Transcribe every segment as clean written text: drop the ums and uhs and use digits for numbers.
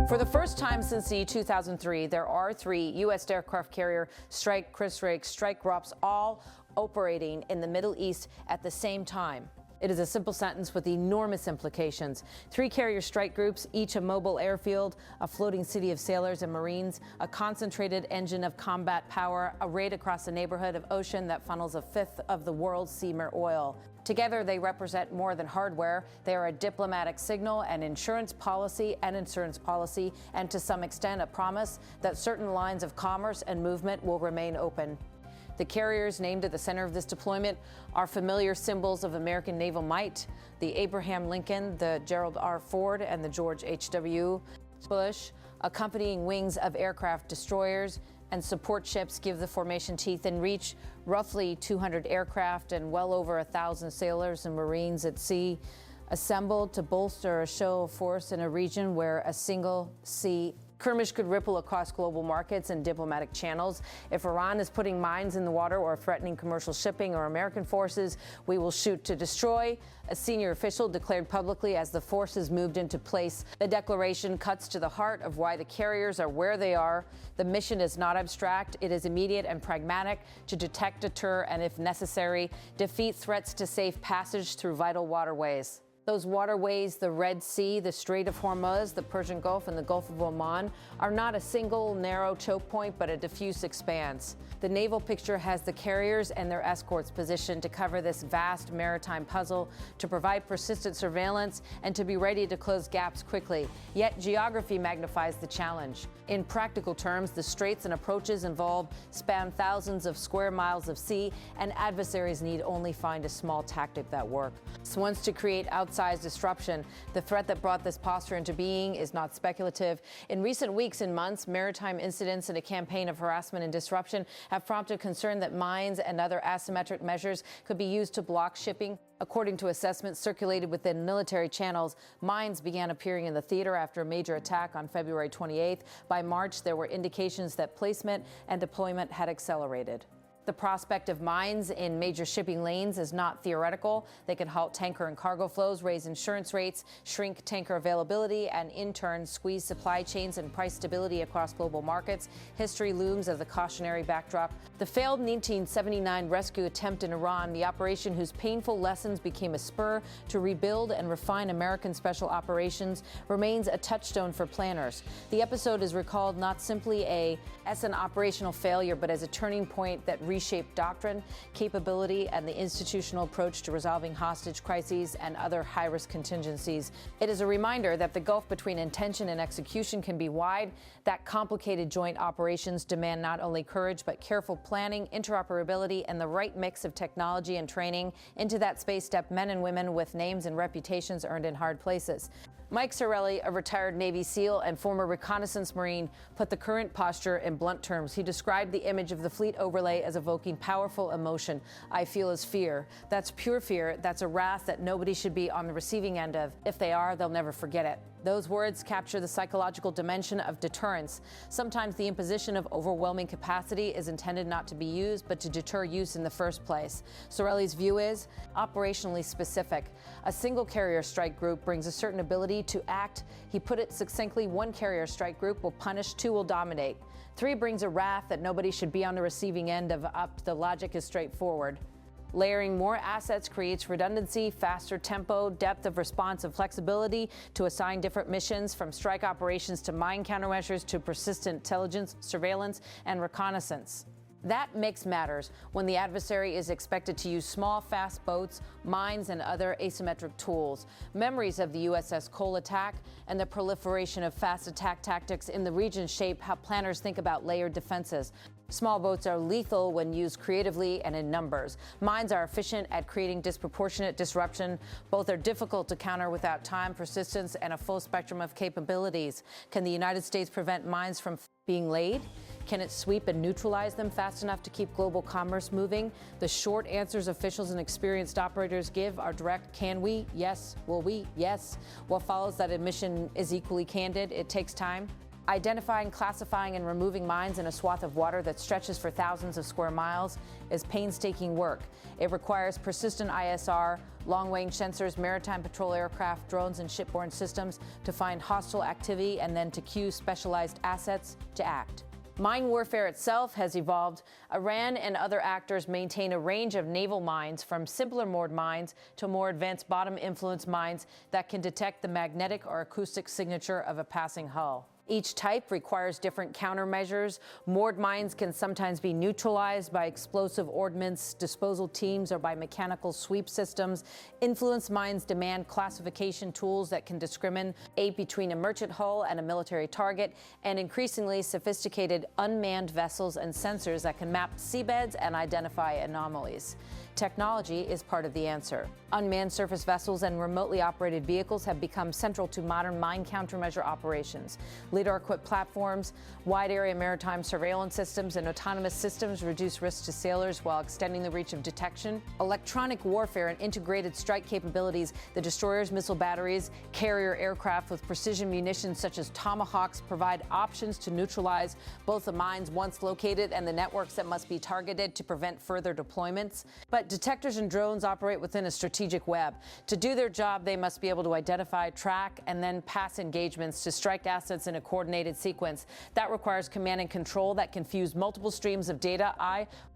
For the first time since the 2003, there are 3 U.S. aircraft carrier strike groups all operating in the Middle East at the same time. It is a simple sentence with enormous implications. 3 carrier strike groups, each a mobile airfield, a floating city of sailors and Marines, a concentrated engine of combat power, arrayed across a neighborhood of ocean that funnels a fifth of the world's seaborne oil. Together, they represent more than hardware. They are a diplomatic signal, an insurance policy, and to some extent a promise that certain lines of commerce and movement will remain open. The carriers named at the center of this deployment are familiar symbols of American naval might: the Abraham Lincoln, the Gerald R. Ford, and the George H.W. Bush. Accompanying wings of aircraft destroyers and support ships give the formation teeth and reach. Roughly 200 aircraft and well over 1,000 sailors and Marines at sea, assembled to bolster a show of force in a region where a single sea skirmish could ripple across global markets and diplomatic channels. If Iran is putting mines in the water or threatening commercial shipping or American forces, we will shoot to destroy, a senior official declared publicly as the forces moved into place. The declaration cuts to the heart of why the carriers are where they are. The mission is not abstract. It is immediate and pragmatic: to detect, deter, and if necessary, defeat threats to safe passage through vital waterways. Those waterways, the Red Sea, the Strait of Hormuz, the Persian Gulf, and the Gulf of Oman, are not a single narrow choke point, but a diffuse expanse. The naval picture has the carriers and their escorts positioned to cover this vast maritime puzzle, to provide persistent surveillance, and to be ready to close gaps quickly. Yet geography magnifies the challenge. In practical terms, the straits and approaches involved span thousands of square miles of sea, and adversaries need only find a small tactic that works. Once to create outsized disruption, the threat that brought this posture into being is not speculative. In recent weeks and months, maritime incidents and a campaign of harassment and disruption have prompted concern that mines and other asymmetric measures could be used to block shipping. According to assessments circulated within military channels, mines began appearing in the theater after a major attack on February 28th. By March, there were indications that placement and deployment had accelerated. The prospect of mines in major shipping lanes is not theoretical. They can halt tanker and cargo flows, raise insurance rates, shrink tanker availability, and in turn squeeze supply chains and price stability across global markets. History looms as a cautionary backdrop. The failed 1979 rescue attempt in Iran, the operation whose painful lessons became a spur to rebuild and refine American special operations, remains a touchstone for planners. The episode is recalled not simply as an operational failure, but as a turning point that reshaped doctrine, capability, and the institutional approach to resolving hostage crises and other high-risk contingencies. It is a reminder that the gulf between intention and execution can be wide, that complicated joint operations demand not only courage, but careful planning, interoperability, and the right mix of technology and training. Into that space step men and women with names and reputations earned in hard places. Mike Sorelli, a retired Navy SEAL and former reconnaissance Marine, put the current posture in blunt terms. He described the image of the fleet overlay as evoking powerful emotion. I feel as fear. That's pure fear. That's a wrath that nobody should be on the receiving end of. If they are, they'll never forget it. Those words capture the psychological dimension of deterrence. Sometimes the imposition of overwhelming capacity is intended not to be used, but to deter use in the first place. Sorelli's view is operationally specific. A single carrier strike group brings a certain ability to act. He put it succinctly: 1 carrier strike group will punish, 2 will dominate. 3 brings a wrath that nobody should be on the receiving end of. The logic is straightforward. Layering more assets creates redundancy, faster tempo, depth of response, and flexibility to assign different missions, from strike operations to mine countermeasures to persistent intelligence, surveillance, and reconnaissance. That mix matters when the adversary is expected to use small, fast boats, mines, and other asymmetric tools. Memories of the USS Cole attack and the proliferation of fast attack tactics in the region shape how planners think about layered defenses. Small boats are lethal when used creatively and in numbers. Mines are efficient at creating disproportionate disruption. Both are difficult to counter without time, persistence, and a full spectrum of capabilities. Can the United States prevent mines from being laid? Can it sweep and neutralize them fast enough to keep global commerce moving? The short answers officials and experienced operators give are direct. Can we? Yes. Will we? Yes. What follows that admission is equally candid. It takes time. Identifying, classifying, and removing mines in a swath of water that stretches for thousands of square miles is painstaking work. It requires persistent ISR, long-range sensors, maritime patrol aircraft, drones, and shipborne systems to find hostile activity and then to cue specialized assets to act. Mine warfare itself has evolved. Iran and other actors maintain a range of naval mines, from simpler moored mines to more advanced bottom-influence mines that can detect the magnetic or acoustic signature of a passing hull. Each type requires different countermeasures. Moored mines can sometimes be neutralized by explosive ordnance disposal teams or by mechanical sweep systems. Influence mines demand classification tools that can discriminate between a merchant hull and a military target, and increasingly sophisticated unmanned vessels and sensors that can map seabeds and identify anomalies. Technology is part of the answer. Unmanned surface vessels and remotely operated vehicles have become central to modern mine countermeasure operations. LIDAR-equipped platforms, wide-area maritime surveillance systems, and autonomous systems reduce risks to sailors while extending the reach of detection. Electronic warfare and integrated strike capabilities, the destroyers, missile batteries, carrier aircraft with precision munitions such as Tomahawks provide options to neutralize both the mines once located and the networks that must be targeted to prevent further deployments. But detectors and drones operate within a strategic web. To do their job, they must be able to identify, track, and then pass engagements to strike assets in a coordinated sequence. That requires command and control that can fuse multiple streams of data,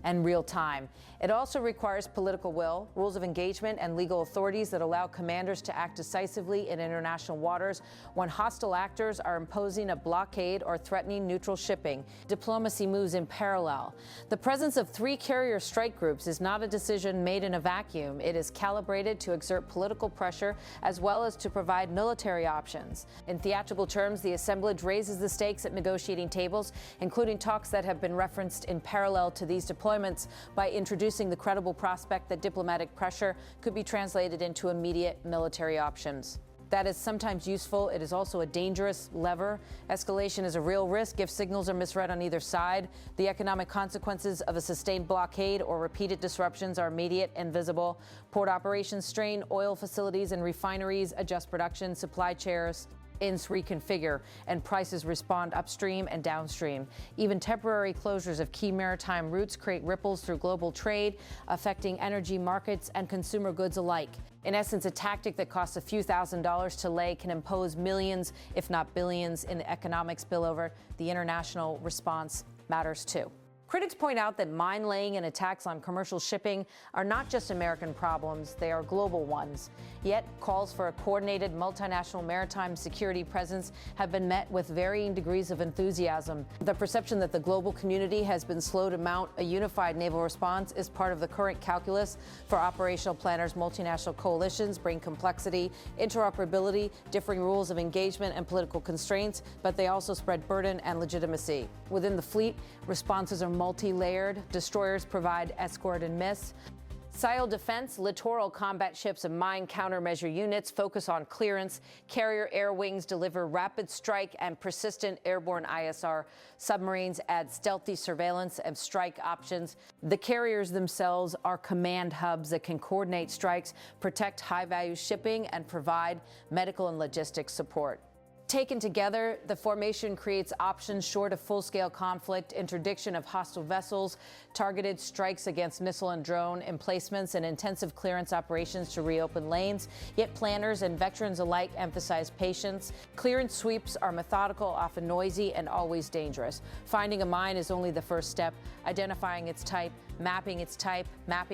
and real time. It also requires political will, rules of engagement, and legal authorities that allow commanders to act decisively in international waters when hostile actors are imposing a blockade or threatening neutral shipping. Diplomacy moves in parallel. The presence of 3 carrier strike groups is not a decision made in a vacuum. It is calibrated to exert political pressure as well as to provide military options. In theatrical terms, the assemblage raises the stakes at negotiating tables, including talks that have been referenced in parallel to these deployments by introducing the credible prospect that diplomatic pressure could be translated into immediate military options. That is sometimes useful. It is also a dangerous lever. Escalation is a real risk if signals are misread on either side. The economic consequences of a sustained blockade or repeated disruptions are immediate and visible. Port operations strain, oil facilities and refineries adjust production, supply chains reconfigure, and prices respond upstream and downstream. Even temporary closures of key maritime routes create ripples through global trade, affecting energy markets and consumer goods alike. In essence, a tactic that costs a few $1,000s to lay can impose millions, if not billions, in economic spillover. The international response matters too. Critics point out that mine laying and attacks on commercial shipping are not just American problems, they are global ones. Yet, calls for a coordinated multinational maritime security presence have been met with varying degrees of enthusiasm. The perception that the global community has been slow to mount a unified naval response is part of the current calculus for operational planners. Multinational coalitions bring complexity, interoperability, differing rules of engagement, and political constraints, but they also spread burden and legitimacy. Within the fleet, responses are multi-layered. Destroyers provide escort and miss. SIL defense, littoral combat ships and mine countermeasure units focus on clearance. Carrier air wings deliver rapid strike and persistent airborne ISR. Submarines add stealthy surveillance and strike options. The carriers themselves are command hubs that can coordinate strikes, protect high-value shipping, and provide medical and logistics support. Taken together, the formation creates options short of full-scale conflict, interdiction of hostile vessels, targeted strikes against missile and drone emplacements, and intensive clearance operations to reopen lanes. Yet planners and veterans alike emphasize patience. Clearance sweeps are methodical, often noisy, and always dangerous. Finding a mine is only the first step. Identifying its type, mapping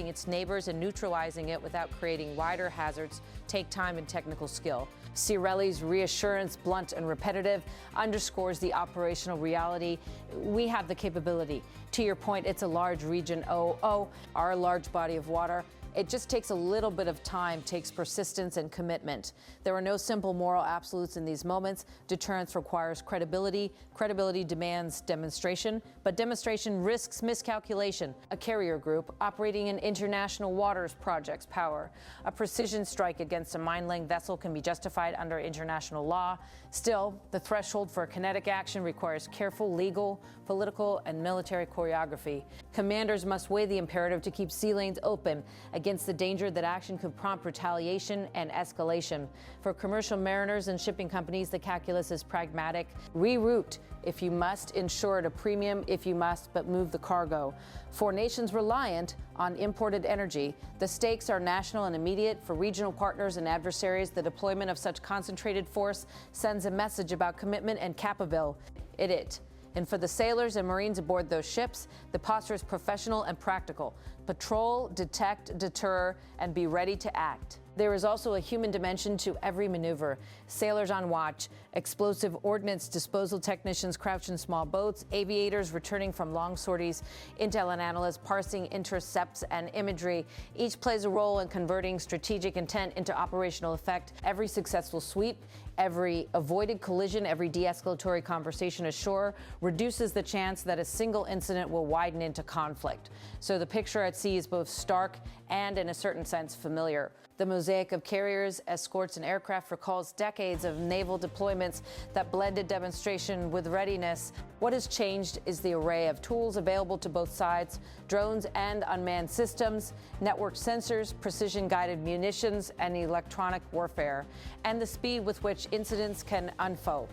its neighbors, and neutralizing it without creating wider hazards take time and technical skill. Cirelli's reassurance, blunt and repetitive, underscores the operational reality. We have the capability. To your point, it's a large region, our large body of water. It just takes a little bit of time, takes persistence and commitment. There are no simple moral absolutes in these moments. Deterrence requires credibility. Credibility demands demonstration, but demonstration risks miscalculation. A carrier group operating in international waters projects power. A precision strike against a mine-laying vessel can be justified under international law. Still, the threshold for kinetic action requires careful legal, political, and military choreography. Commanders must weigh the imperative to keep sea lanes open against against the danger that action could prompt retaliation and escalation. For commercial mariners and shipping companies, the calculus is pragmatic. Reroute if you must, insure at a premium if you must, but move the cargo. For nations reliant on imported energy, the stakes are national and immediate. For regional partners and adversaries, the deployment of such concentrated force sends a message about commitment and capability. And for the sailors and Marines aboard those ships, the posture is professional and practical. Patrol, detect, deter, and be ready to act. There is also a human dimension to every maneuver. Sailors on watch, explosive ordnance disposal technicians crouched in small boats, aviators returning from long sorties, intel and analysts parsing intercepts and imagery. Each plays a role in converting strategic intent into operational effect. Every successful sweep, every avoided collision, every de-escalatory conversation ashore reduces the chance that a single incident will widen into conflict. So the picture at sea is both stark and, in a certain sense, familiar. The mosaic of carriers, escorts, and aircraft recalls decades of naval deployments that blended demonstration with readiness. What has changed is the array of tools available to both sides: drones and unmanned systems, network sensors, precision-guided munitions, and electronic warfare, and the speed with which incidents can unfold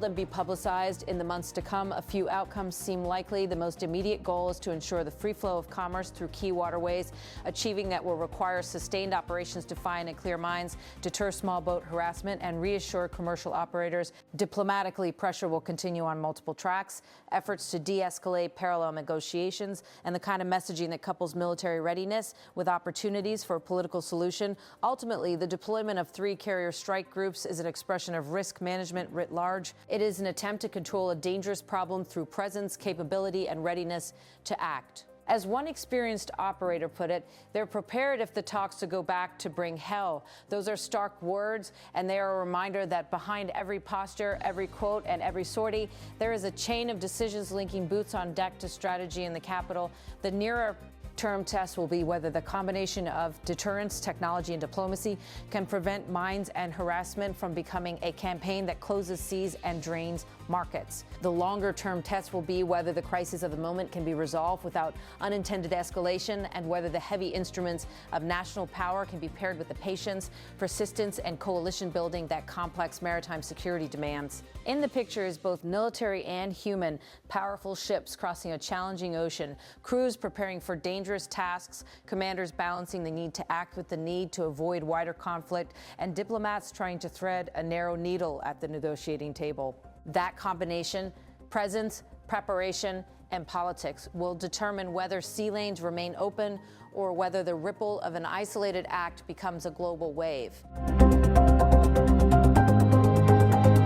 and be publicized in the months to come. A few outcomes seem likely. The most immediate goal is to ensure the free flow of commerce through key waterways. Achieving that will require sustained operations to find and clear mines, deter small boat harassment, and reassure commercial operators. Diplomatically, pressure will continue on multiple tracks. Efforts to de-escalate parallel negotiations and the kind of messaging that couples military readiness with opportunities for a political solution. Ultimately, the deployment of 3 carrier strike groups is an expression of risk management writ large. It is an attempt to control a dangerous problem through presence, capability, and readiness to act. As one experienced operator put it, they're prepared if the talks to go back to bring hell. Those are stark words, and they are a reminder that behind every posture, every quote, and every sortie, there is a chain of decisions linking boots on deck to strategy in the capital. The nearer term test will be whether the combination of deterrence, technology, and diplomacy can prevent mines and harassment from becoming a campaign that closes seas and drains markets. The longer-term test will be whether the crisis of the moment can be resolved without unintended escalation, and whether the heavy instruments of national power can be paired with the patience, persistence, and coalition building that complex maritime security demands. In the picture is both military and human, powerful ships crossing a challenging ocean, crews preparing for dangerous tasks, commanders balancing the need to act with the need to avoid wider conflict, and diplomats trying to thread a narrow needle at the negotiating table. That combination, presence, preparation, and politics, will determine whether sea lanes remain open or whether the ripple of an isolated act becomes a global wave.